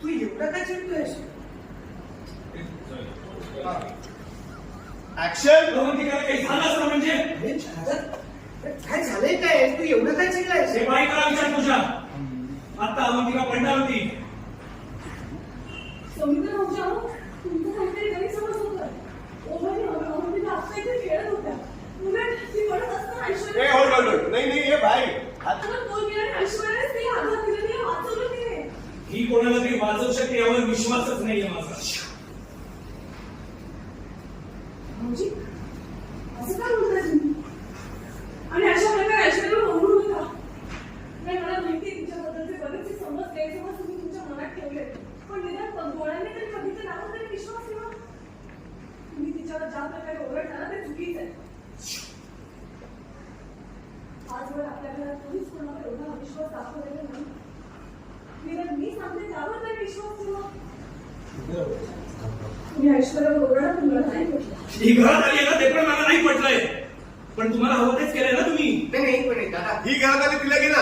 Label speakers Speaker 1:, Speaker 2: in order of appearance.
Speaker 1: तू एवढा काय चिडतोयस?
Speaker 2: ऍक्शन.
Speaker 3: काही झालं असं म्हणजे
Speaker 1: अरे शहाजाद, काय झालंय काय? तू एवढं काय चिडलायस?
Speaker 3: हे बाईकला विचार तुझ्या. आता अवंतिका पडणार होती.
Speaker 4: सौमित्र भाऊजी, अहो, तुमचं काहीतरी गैरसमज होतोय. ओमनी अवंतिका आत्ता इथे खेळत होत्या. उलट ती पडत असताना ऐश्वर्या
Speaker 2: hold. नाही हे भाई.
Speaker 4: आता फोन केला आणि ऐश्वर्यानेच ती आघात दिला, तिला वाचवलं तिने.
Speaker 3: ही कोणाला तरी वाचवू शकते यावर विश्वासच नाहीये माझा.
Speaker 4: भाऊजी, असं काय बोलताय तुम्ही? आणि अशा प्रकारे ऐश्वर्याला ओरडू नका. नाही, मला माहिती आहे तुमच्याबद्दलचे बरेचसे समज गैरसमज तुम्ही तुमच्या मनात ठेवले. पण निदान डोळ्यांनी तरी बघितलं नावं तरी विश्वास ठेवा. तुम्ही तिच्यावर ज्या प्रकारे ओरडता ना ते चुकीच आहे. आजवर आपल्या घरात कोणीच कोणावर एवढा अविश्वास दाखवलेला नाही. निदान मी सांगते त्यावर तरी विश्वास ठेवा. तुम्ही ऐश्वर्यावर ओरडा, तुम्हाला नाही पटलं.
Speaker 3: ही घरात आली आहे ना ते पण मला नाही पटलंय. पण तुम्हाला हवं तेच केलंय ना तुम्ही.
Speaker 1: नाही पण दादा,
Speaker 2: ही घरात आली तिला घे ना.